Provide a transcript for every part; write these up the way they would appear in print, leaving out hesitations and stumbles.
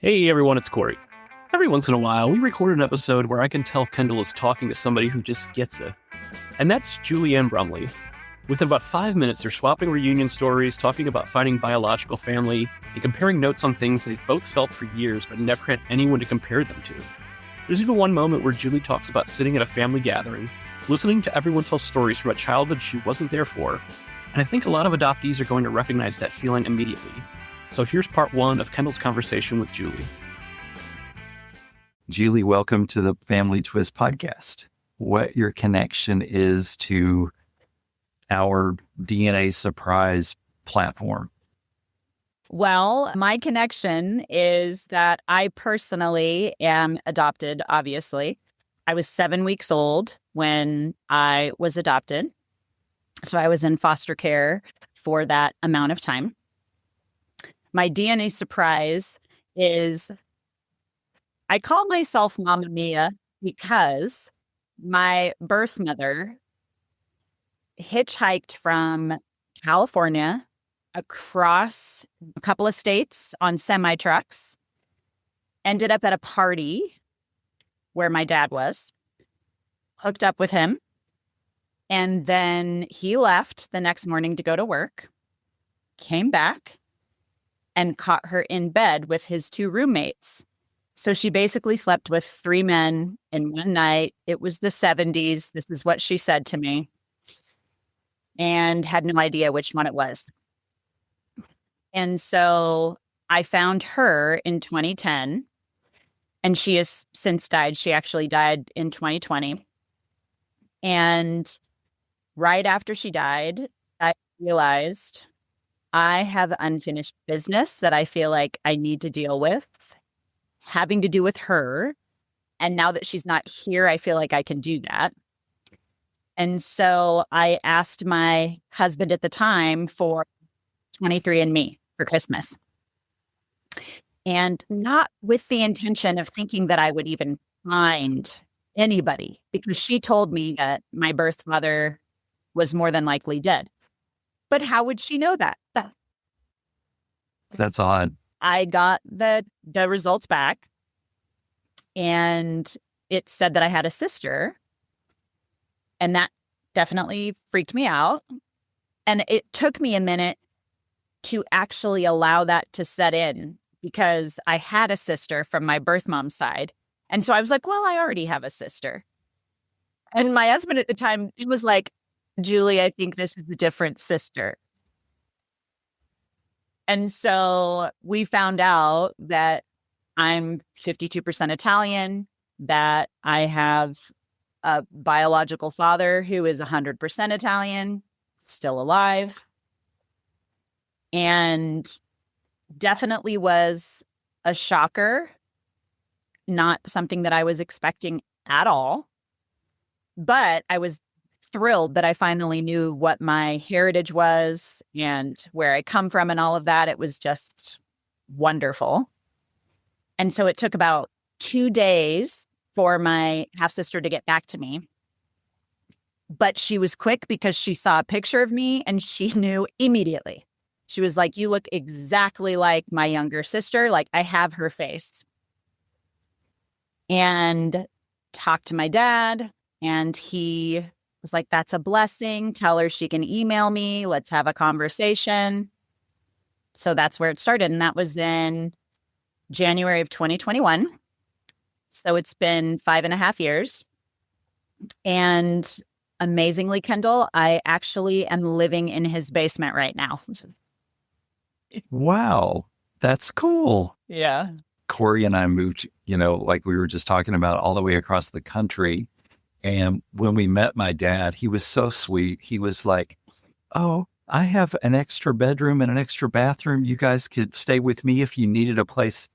Hey everyone, it's Corey. Every once in a while, we record an episode where I can tell Kendall is talking to somebody who just gets it. And that's Ann Brumley. Within about 5 minutes, they're swapping reunion stories, talking about finding biological family, and comparing notes on things they've both felt for years but never had anyone to compare them to. There's even one moment where Julie talks about sitting at a family gathering, listening to everyone tell stories from a childhood she wasn't there for. And I think a lot of adoptees are going to recognize that feeling immediately. So here's part one of Kendall's conversation with Julie. Julie, welcome to the Family Twist podcast. What your connection is to our DNA surprise platform? Well, my connection is that I personally am adopted, obviously. I was 7 weeks old when I was adopted. So I was in foster care for that amount of time. My DNA surprise is I call myself Mama Mia because my birth mother hitchhiked from California across a couple of states on semi-trucks, ended up at a party where my dad was, hooked up with him, and then he left the next morning to go to work, came back, and caught her in bed with his two roommates. So she basically slept with 3 men in one night. It was the 70s. This is what she said to me, and had no idea which one it was. And so I found her in 2010, and she has since died. She actually died in 2020. And right after she died, I realized I have unfinished business that I feel like I need to deal with, having to do with her. And now that she's not here, I feel like I can do that. And so I asked my husband at the time for 23andMe for Christmas. And not with the intention of thinking that I would even find anybody, because she told me that my birth mother was more than likely dead. But how would she know that? That's odd. I got the results back, and it said that I had a sister, and that definitely freaked me out. And it took me a minute to actually allow that to set in, because I had a sister from my birth mom's side. And so I was like, well, I already have a sister. And my husband at the time, he was like, Julie, I think this is a different sister. And so we found out that I'm 52% Italian, that I have a biological father who is 100% Italian, still alive, and definitely was a shocker, not something that I was expecting at all. But I was thrilled that I finally knew what my heritage was and where I come from and all of that. It was just wonderful. And so it took about 2 days for my half-sister to get back to me. But she was quick, because she saw a picture of me and she knew immediately. She was like, you look exactly like my younger sister. Like, I have her face. And talked to my dad, and he was like, that's a blessing. Tell her she can email me. Let's have a conversation. So that's where it started. And that was in January of 2021. So it's been 5.5 years. And amazingly, Kendall, I actually am living in his basement right now. Wow, that's cool. Yeah. Corey and I moved, like we were just talking about, all the way across the country. And when we met my dad, he was so sweet. He was like, oh, I have an extra bedroom and an extra bathroom. You guys could stay with me if you needed a place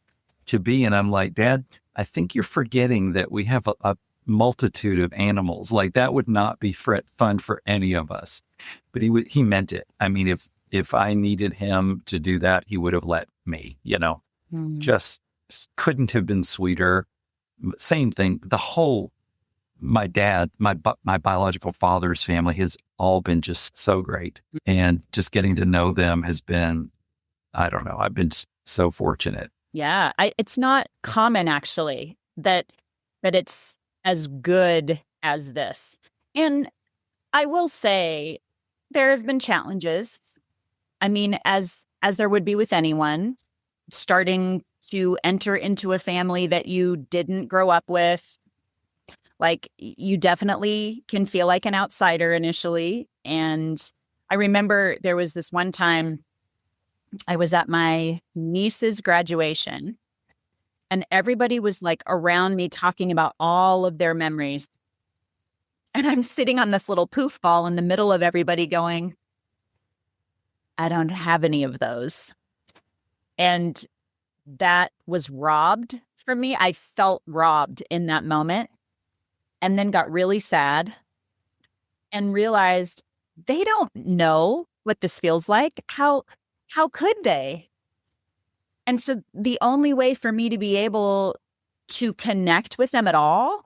to be. And I'm like, Dad, I think you're forgetting that we have a multitude of animals. Like, that would not be fun for any of us. But he meant it. I mean, if I needed him to do that, he would have let me, just couldn't have been sweeter. Same thing. My dad, my biological father's family has all been just so great. And just getting to know them has been, I don't know, I've been so fortunate. Yeah. It's not common actually that it's as good as this. And I will say there have been challenges. I mean, as there would be with anyone, starting to enter into a family that you didn't grow up with. Like, you definitely can feel like an outsider initially. And I remember there was this one time I was at my niece's graduation, and everybody was like around me talking about all of their memories. And I'm sitting on this little poof ball in the middle of everybody going, I don't have any of those. And that was robbed from me. I felt robbed in that moment, and then got really sad and realized they don't know what this feels like. How could they? And so the only way for me to be able to connect with them at all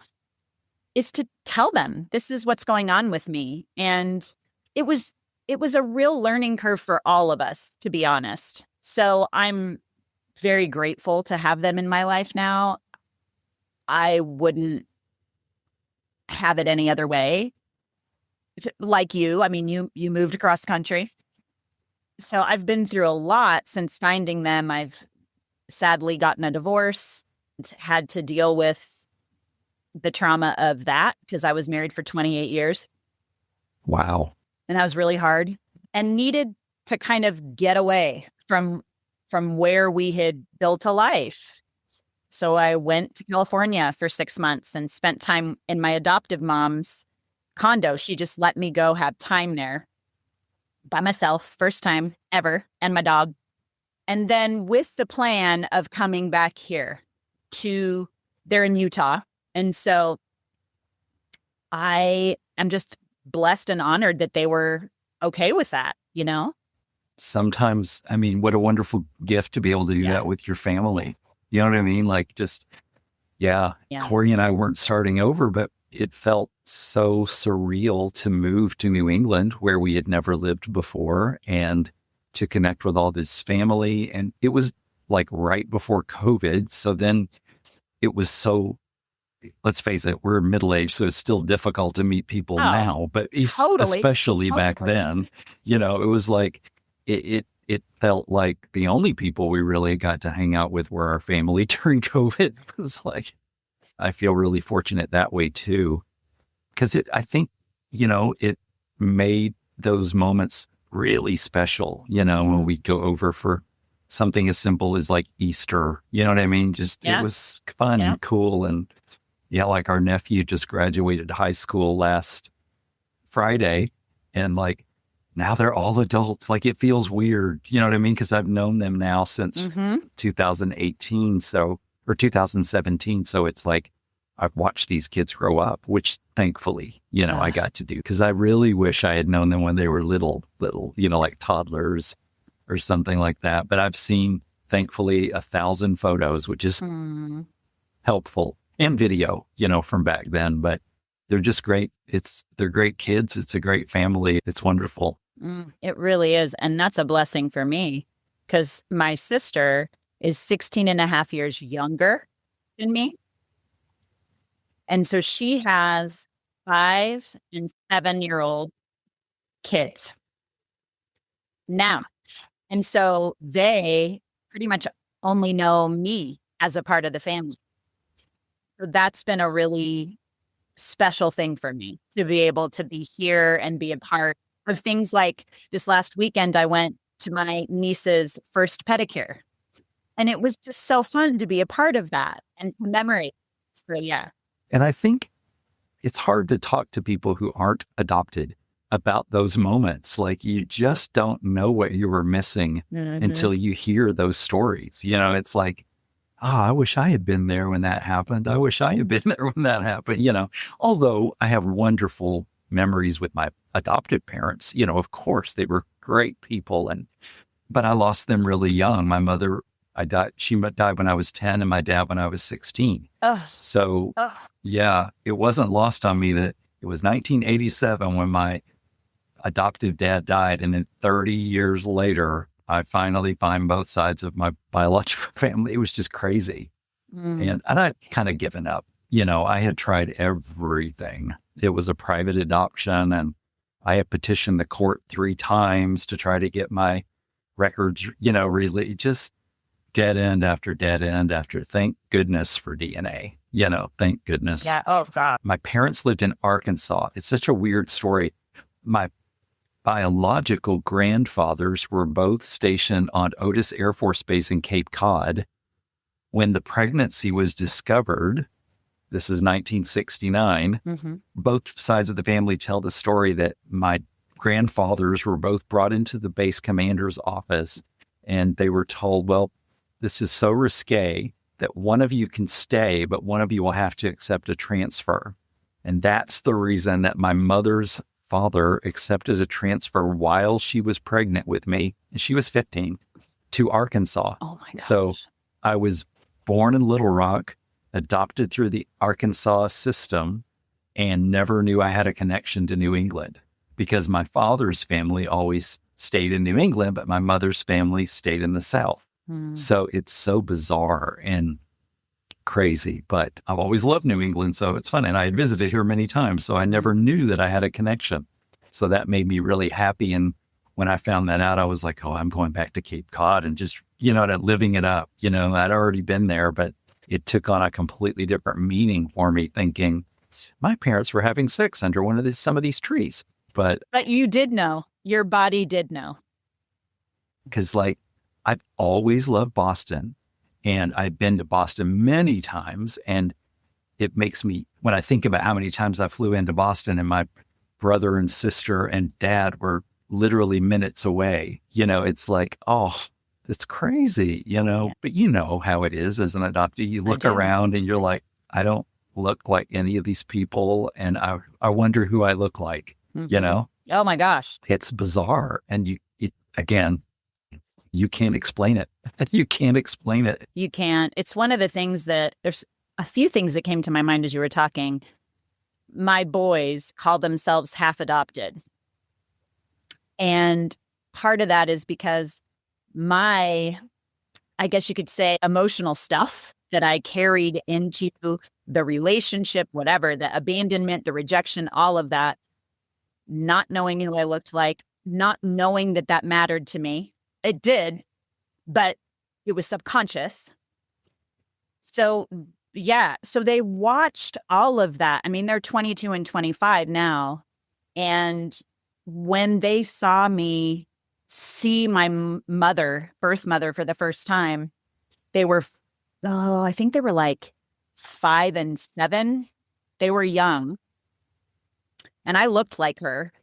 is to tell them this is what's going on with me. And it was a real learning curve for all of us, to be honest. So I'm very grateful to have them in my life now. I wouldn't have it any other way. Like you, I mean, you moved across country. So I've been through a lot since finding them. I've sadly gotten a divorce, had to deal with the trauma of that because I was married for 28 years. Wow. And that was really hard, and needed to kind of get away from where we had built a life. So I went to California for 6 months and spent time in my adoptive mom's condo. She just let me go have time there by myself, first time ever, and my dog. And then with the plan of coming back here they're in Utah. And so I am just blessed and honored that they were okay with that, you know? Sometimes, I mean, what a wonderful gift to be able to do that with your family. You know what I mean? Like, just, yeah. Corey and I weren't starting over, but it felt so surreal to move to New England where we had never lived before and to connect with all this family. And it was like right before COVID. So then it was so, let's face it, we're middle-aged, so it's still difficult to meet people now, but especially back then, you know, it was like, it felt like the only people we really got to hang out with were our family during COVID. It was like, I feel really fortunate that way too, because I think, you know, it made those moments really special, you know, when we go over for something as simple as like Easter, you know what I mean? Just, it was fun and cool. And like our nephew just graduated high school last Friday, and like, now they're all adults. Like, it feels weird, you know what I mean? Because I've known them now since 2018, or 2017. So it's like, I've watched these kids grow up, which thankfully, you know, I got to do, because I really wish I had known them when they were little, you know, like toddlers or something like that. But I've seen, thankfully, 1,000 photos, which is helpful, and video, you know, from back then. But they're just great. They're great kids. It's a great family. It's wonderful. It really is. And that's a blessing for me, because my sister is 16 and a half years younger than me. And so she has 5 and 7-year-old kids now. And so they pretty much only know me as a part of the family. So that's been a really special thing for me, to be able to be here and be a part of things like this last weekend. I went to my niece's first pedicure, and it was just so fun to be a part of that and commemorate. So, yeah. And I think it's hard to talk to people who aren't adopted about those moments. Like, you just don't know what you were missing until you hear those stories. You know, it's like, I wish I had been there when that happened. I wish I had been there when that happened, you know, although I have wonderful memories with my adoptive parents. You know, of course, they were great people, but I lost them really young. My mother, she died when I was 10, and my dad when I was 16. So yeah, it wasn't lost on me that it was 1987 when my adoptive dad died. And then 30 years later, I finally find both sides of my biological family. It was just crazy. And I'd kind of given up. I had tried everything. It was a private adoption, and I had petitioned the court 3 times to try to get my records, really just dead end after dead end after. Thank goodness for DNA, thank goodness. Yeah. Oh, God. My parents lived in Arkansas. It's such a weird story. My biological grandfathers were both stationed on Otis Air Force Base in Cape Cod. When the pregnancy was discovered, this is 1969, both sides of the family tell the story that my grandfathers were both brought into the base commander's office, and they were told, well, this is so risque that one of you can stay, but one of you will have to accept a transfer. And that's the reason that my mother's father accepted a transfer while she was pregnant with me, and she was 15, to Arkansas. Oh, my gosh. So I was born in Little Rock, adopted through the Arkansas system, and never knew I had a connection to New England because my father's family always stayed in New England, but my mother's family stayed in the South. So it's so bizarre and crazy, but I've always loved New England, so it's fun. And I had visited here many times, so I never knew that I had a connection. So that made me really happy. And when I found that out, I was like, oh, I'm going back to Cape Cod and just, living it up. I'd already been there, but it took on a completely different meaning for me, thinking my parents were having sex under some of these trees. But you did know. Your body did know. Because I've always loved Boston, and I've been to Boston many times, and it makes me, when I think about how many times I flew into Boston and my brother and sister and dad were literally minutes away, it's like, oh, it's crazy, Yeah. But how it is as an adoptee. You look around and you're like, I don't look like any of these people, and I wonder who I look like, Oh, my gosh. It's bizarre. And again, you can't explain it. You can't explain it. You can't. It's one of the things that there's a few things that came to my mind as you were talking. My boys call themselves half adopted. And part of that is because I guess you could say, emotional stuff that I carried into the relationship, whatever, the abandonment, the rejection, all of that, not knowing who I looked like, not knowing that mattered to me. It did, but it was subconscious. So, yeah. So they watched all of that. I mean, they're 22 and 25 now. And when they saw me see my birth mother for the first time, they were, I think they were like 5 and 7. They were young. And I looked like her.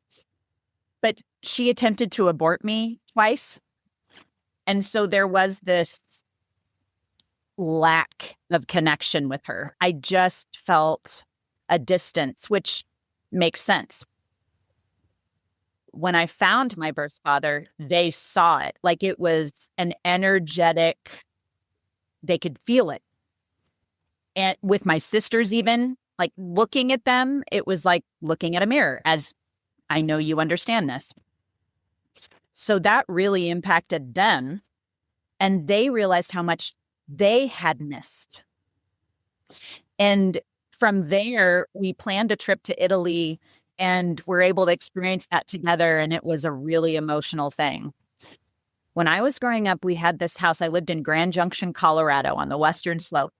But she attempted to abort me twice. And so there was this lack of connection with her. I just felt a distance, which makes sense. When I found my birth father, they saw it. Like it was an energetic, they could feel it. And with my sisters even, like looking at them, it was like looking at a mirror, as I know you understand this. So that really impacted them, and they realized how much they had missed. And from there, we planned a trip to Italy, and we're able to experience that together, and it was a really emotional thing. When I was growing up, we had this house. I lived in Grand Junction, Colorado, on the western slope.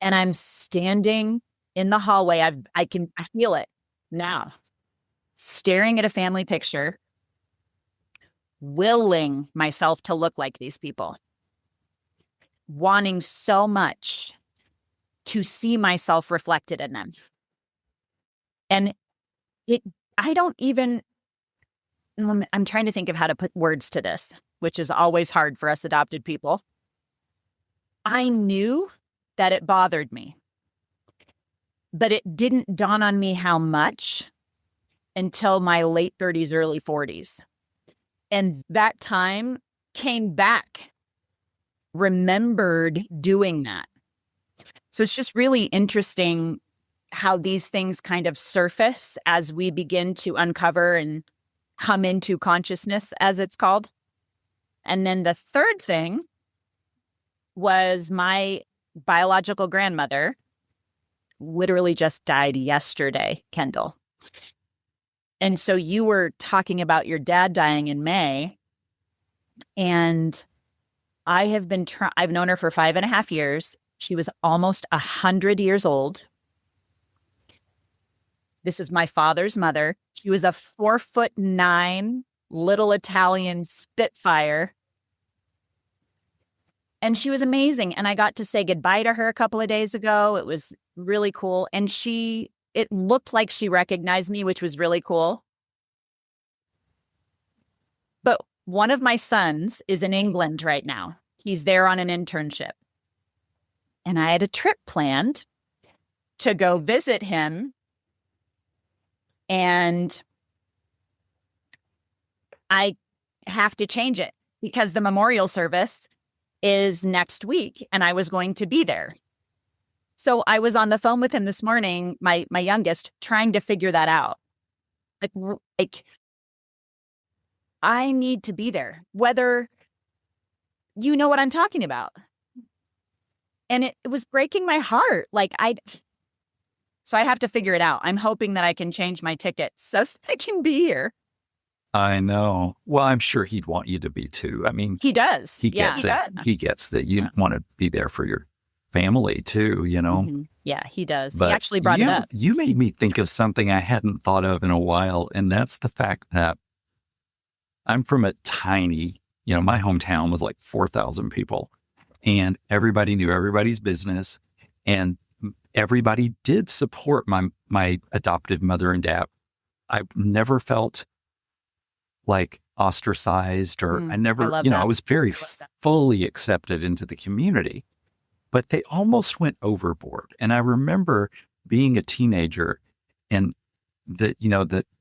And I'm standing in the hallway. I feel it now, staring at a family picture, willing myself to look like these people, wanting so much to see myself reflected in them. And I'm trying to think of how to put words to this, which is always hard for us adopted people. I knew that it bothered me, but it didn't dawn on me how much until my late 30s, early 40s. And that time came back, remembered doing that. So it's just really interesting how these things kind of surface as we begin to uncover and come into consciousness, as it's called. And then the third thing was my biological grandmother literally just died yesterday, Kendall. And so you were talking about your dad dying in May. And I have been I've known her for 5.5 years. She was almost 100 years old. This is my father's mother. She was a 4'9" little Italian Spitfire. And she was amazing. And I got to say goodbye to her a couple of days ago. It was really cool. And it looked like she recognized me, which was really cool. But one of my sons is in England right now. He's there on an internship. And I had a trip planned to go visit him. And I have to change it because the memorial service is next week and I was going to be there. So I was on the phone with him this morning, my youngest, trying to figure that out. Like I need to be there, whether you know what I'm talking about. And it was breaking my heart. So I have to figure it out. I'm hoping that I can change my ticket so that I can be here. I know. Well, I'm sure he'd want you to be too. I mean, he does. He gets it. He gets that you want to be there for your family too, you know? Mm-hmm. Yeah, he does. But he actually brought it up. You made me think of something I hadn't thought of in a while. And that's the fact that I'm from a tiny, my hometown was like 4,000 people and everybody knew everybody's business. And everybody did support my adoptive mother and dad. I never felt like ostracized or I was very fully accepted into the community, but they almost went overboard. And I remember being a teenager and the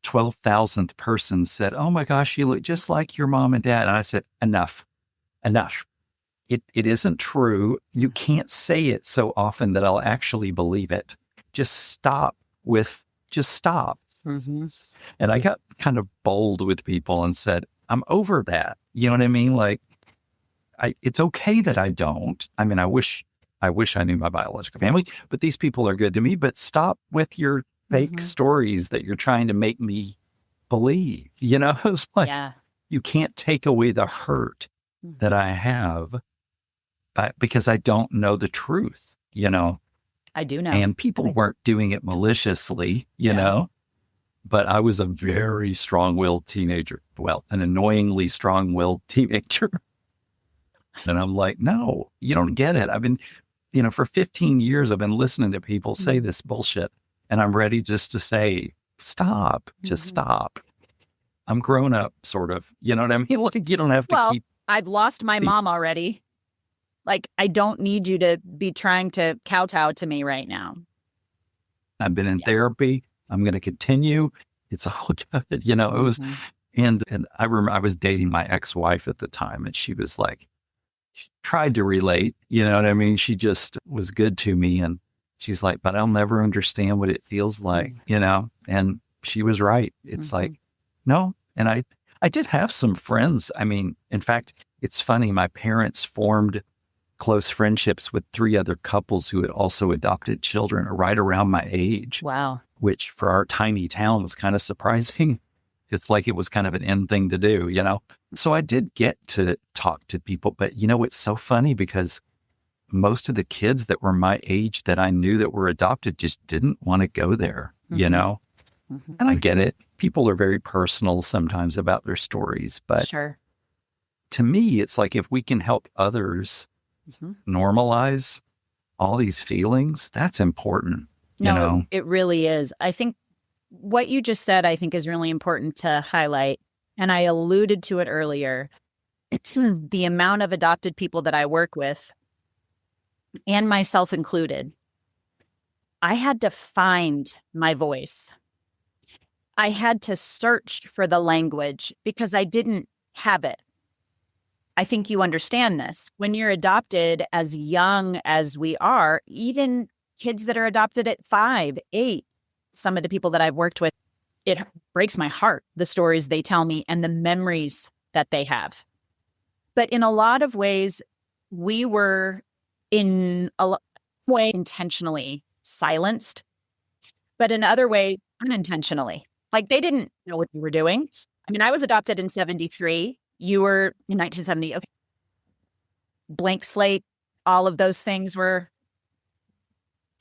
12,000th person said, "Oh my gosh, you look just like your mom and dad." And I said, enough. It isn't true. You can't say it so often that I'll actually believe it. Just stop. Mm-hmm. And I got kind of bold with people and said, I'm over that. You know what I mean? Like, it's okay that I don't. I mean, I wish I knew my biological family, but these people are good to me. But stop with your fake stories that you're trying to make me believe. It's like, you can't take away the hurt that I have because I don't know the truth, I do know. And people weren't doing it maliciously, you know. But I was a very strong-willed teenager. Well, an annoyingly strong-willed teenager. And I'm like, no, you don't get it. I've been, for 15 years, I've been listening to people say this bullshit. And I'm ready just to say, stop, just stop. I'm grown up, sort of. You know what I mean? Like, you don't have to keep. I've lost my mom already. Like, I don't need you to be trying to kowtow to me right now. I've been in therapy. I'm going to continue. It's all good. It was, and I remember I was dating my ex-wife at the time and she was like, she tried to relate, you know what I mean? She just was good to me. And she's like, but I'll never understand what it feels like, and she was right. It's like, no. And I did have some friends. I mean, in fact, it's funny. My parents formed close friendships with 3 other couples who had also adopted children right around my age. Wow. Which for our tiny town was kind of surprising. It's like it was kind of an end thing to do, So I did get to talk to people, but it's so funny because most of the kids that were my age that I knew that were adopted just didn't want to go there, And I get it. People are very personal sometimes about their stories, but to me, it's like if we can help others normalize all these feelings, that's important. No, it really is. I think what you just said, is really important to highlight. And I alluded to it earlier. The amount of adopted people that I work with, and myself included, I had to find my voice. I had to search for the language because I didn't have it. I think you understand this. When you're adopted as young as we are, even kids that are adopted at 5, 8, some of the people that I've worked with, it breaks my heart, the stories they tell me and the memories that they have. But in a lot of ways, we were in a way intentionally silenced, but in other ways, unintentionally. Like they didn't know what we were doing. I mean, I was adopted in 73. You were in 1970. Okay. Blank slate. All of those things were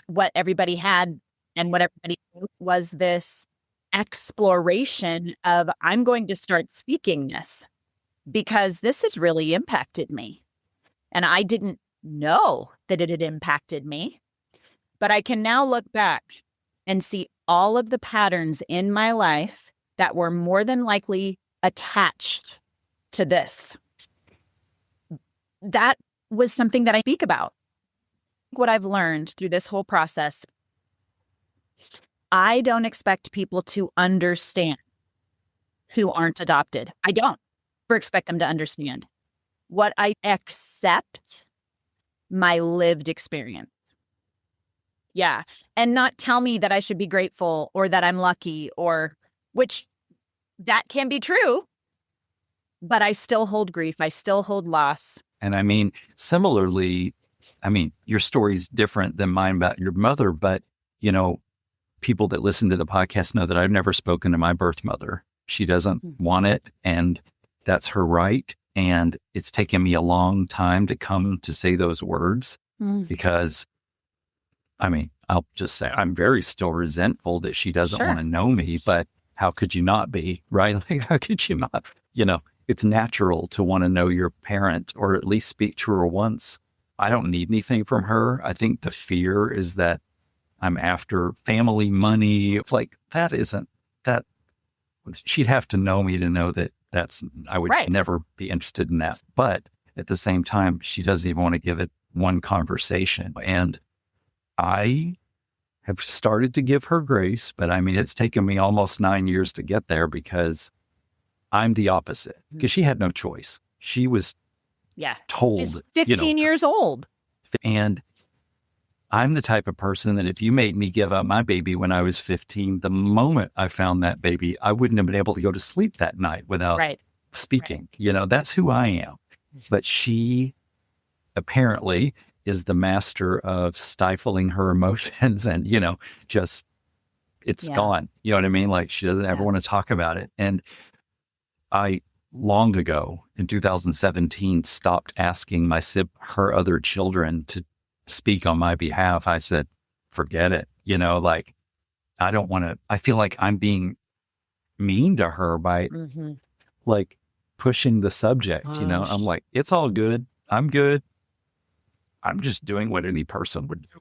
what everybody had, and what everybody knew was this exploration of, I'm going to start speaking this because this has really impacted me. And I didn't know that it had impacted me, but I can now look back and see all of the patterns in my life that were more than likely attached to this. That was something that I speak about. What I've learned through this whole process, I don't expect people to understand who aren't adopted. I don't ever expect them to understand. What I accept, my lived experience. Yeah. And not tell me that I should be grateful or that I'm lucky, or which that can be true, but I still hold grief. I still hold loss. And I mean, similarly, I mean, your story's different than mine about your mother, but, you know, people that listen to the podcast know that I've never spoken to my birth mother. She doesn't want it, and that's her right. And it's taken me a long time to come to say those words because, I mean, I'll just say I'm very still resentful that she doesn't want to know me, but how could you not be, right? Like, how could you not? You know, it's natural to want to know your parent or at least speak to her once. I don't need anything from her. I think the fear is that I'm after family money. Like, that isn't that. She'd have to know me to know that I would never be interested in that. But at the same time, she doesn't even want to give it one conversation. And I have started to give her grace, but I mean, it's taken me almost 9 years to get there because I'm the opposite, because she had no choice. She was told. She's 15 years old. And I'm the type of person that if you made me give up my baby when I was 15, the moment I found that baby, I wouldn't have been able to go to sleep that night without speaking. You know, that's who I am. But she apparently is the master of stifling her emotions and, you know, just it's gone. You know what I mean? Like, she doesn't ever want to talk about it. And I long ago in 2017 stopped asking her other children to speak on my behalf. I said, forget it. You know, like, I don't want to, I feel like I'm being mean to her by like pushing the subject, you know. I'm like, it's all good. I'm good. I'm just doing what any person would do.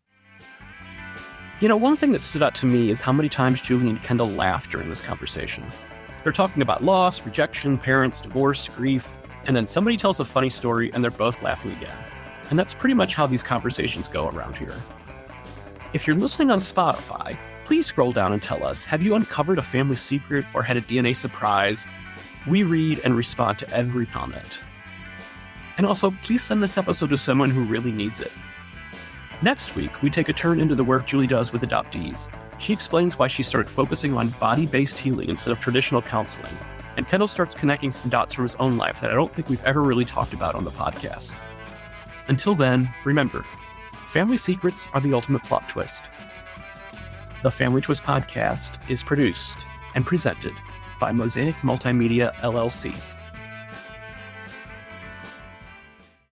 You know, one thing that stood out to me is how many times Julie and Kendall laughed during this conversation. They're talking about loss, rejection, parents, divorce, grief, and then somebody tells a funny story and they're both laughing again. And that's pretty much how these conversations go around here. If you're listening on Spotify, please scroll down and tell us, have you uncovered a family secret or had a DNA surprise? We read and respond to every comment. And also, please send this episode to someone who really needs it. Next week, we take a turn into the work Julie does with adoptees. She explains why she started focusing on body-based healing instead of traditional counseling. And Kendall starts connecting some dots from his own life that I don't think we've ever really talked about on the podcast. Until then, remember, family secrets are the ultimate plot twist. The Family Twist Podcast is produced and presented by Mosaic Multimedia, LLC.